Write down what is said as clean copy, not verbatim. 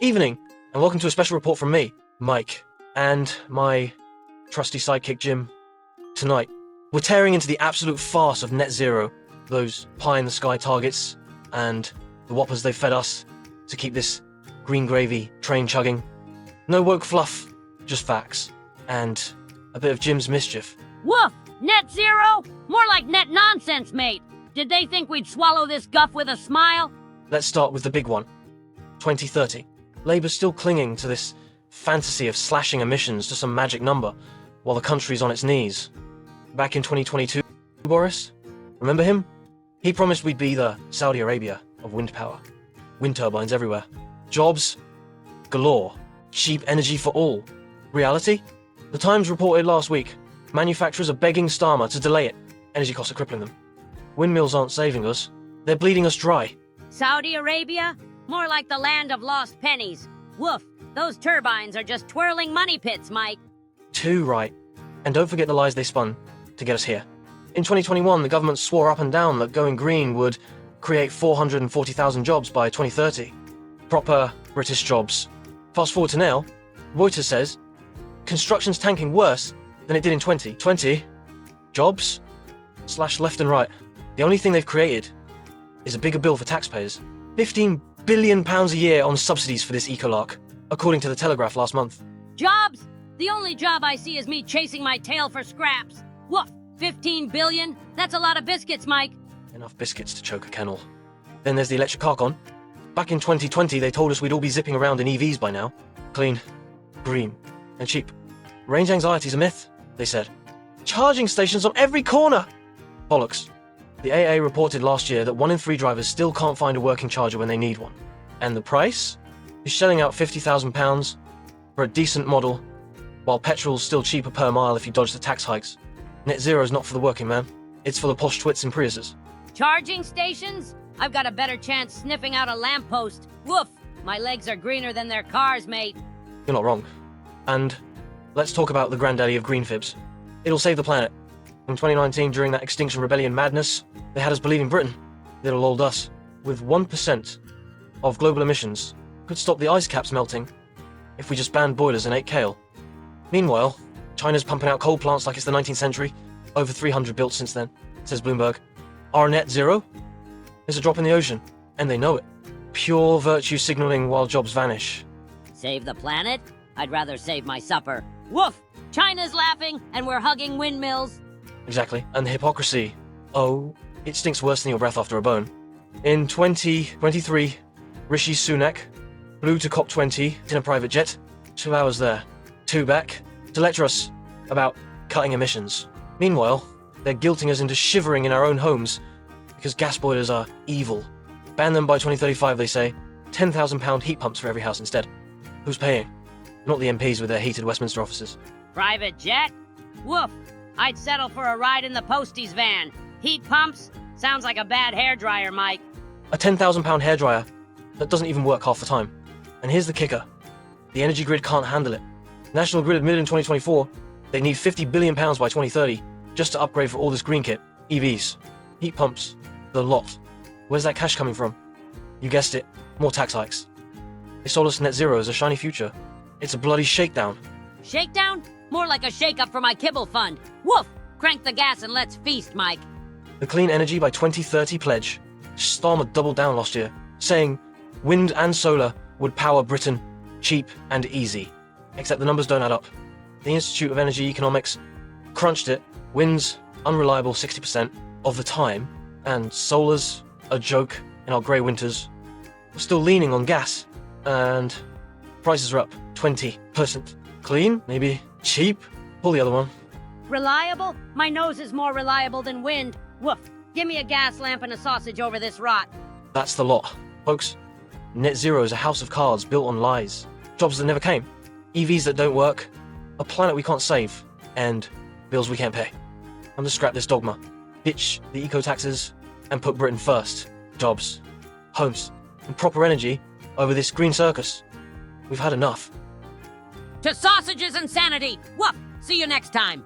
Evening, and welcome to a special report from me, Mike, and my trusty sidekick Jim. Tonight, we're tearing into the absolute farce of net zero, those pie-in-the-sky targets, and the whoppers they've fed us to keep this green gravy train chugging. No woke fluff, just facts, and a bit of Jim's mischief. Woof! Net zero? More like net nonsense, mate. Did they think we'd swallow this guff with a smile? Let's start with the big one. 2030. Labour's still clinging to this fantasy of slashing emissions to some magic number, while the country's on its knees. Back in 2022, Boris, remember him? He promised we'd be the Saudi Arabia of wind power. Wind turbines everywhere. Jobs galore. Cheap energy for all. Reality? The Times reported last week, manufacturers are begging Starmer to delay it. Energy costs are crippling them. Windmills aren't saving us. They're bleeding us dry. Saudi Arabia? More like the land of lost pennies. Woof! Those turbines are just twirling money pits, Mike. Too right. And don't forget the lies they spun to get us here. In 2021, the government swore up and down that going green would create 440,000 jobs by 2030. Proper British jobs. Fast forward to now, Reuters says, construction's tanking worse than it did in 2020. Jobs? Slashed left and right. The only thing they've created is a bigger bill for taxpayers. £15 billion a year on subsidies for this ecolark, according to the Telegraph last month. Jobs? The only job I see is me chasing my tail for scraps. Woof! 15 billion? That's a lot of biscuits, Mike. Enough biscuits to choke a kennel. Then there's the electric car con. Back in 2020, they told us we'd all be zipping around in EVs by now. Clean, green, and cheap. Range anxiety's a myth, they said. Charging stations on every corner! Bollocks. The AA reported last year that 1 in 3 drivers still can't find a working charger when they need one. And the price? Is shelling out £50,000 for a decent model, while petrol's still cheaper per mile if you dodge the tax hikes. Net zero's not for the working man. It's for the posh twits in Priuses. Charging stations? I've got a better chance sniffing out a lamppost. Woof! My legs are greener than their cars, mate. You're not wrong. And let's talk about the granddaddy of green fibs. It'll save the planet. In 2019, during that Extinction Rebellion madness, they had us believing Britain, little old us, with 1% of global emissions, could stop the ice caps melting if we just banned boilers and ate kale. Meanwhile, China's pumping out coal plants like it's the 19th century, over 300 built since then, says Bloomberg. Our net zero is a drop in the ocean, and they know it. Pure virtue signaling while jobs vanish. Save the planet? I'd rather save my supper. Woof! China's laughing, and we're hugging windmills. Exactly, and the hypocrisy. Oh, it stinks worse than your breath after a bone. In 2023, Rishi Sunak flew to COP20 in a private jet, 2 hours there, 2 back, to lecture us about cutting emissions. Meanwhile, they're guilting us into shivering in our own homes because gas boilers are evil. Ban them by 2035, they say. £10,000 heat pumps for every house instead. Who's paying? Not the MPs with their heated Westminster offices. Private jet? Woof! I'd settle for a ride in the posties van. Heat pumps? Sounds like a bad hairdryer, Mike. A £10,000 hairdryer that doesn't even work half the time. And here's the kicker. The energy grid can't handle it. National Grid admitted in 2024 they need £50 billion by 2030 just to upgrade for all this green kit. EVs, heat pumps, the lot. Where's that cash coming from? You guessed it, more tax hikes. They sold us net zero as a shiny future. It's a bloody shakedown. Shakedown? More like a shake-up for my kibble fund. Woof! Crank the gas and let's feast, Mike. The Clean Energy by 2030 pledge. Starmer doubled down last year, saying wind and solar would power Britain cheap and easy. Except the numbers don't add up. The Institute of Energy Economics crunched it. Wind's unreliable 60% of the time, and solar's a joke in our grey winters. We're still leaning on gas, and prices are up 20%. Clean? Maybe. Cheap? Pull the other one. Reliable? My nose is more reliable than wind. Woof! Give me a gas lamp and a sausage over this rot. That's the lot. Folks, net zero is a house of cards built on lies. Jobs that never came. EVs that don't work. A planet we can't save. And bills we can't pay. I'm to scrap this dogma. Ditch the eco-taxes and put Britain first. Jobs, homes, and proper energy over this green circus. We've had enough. To sausages and sanity! Woof! See you next time!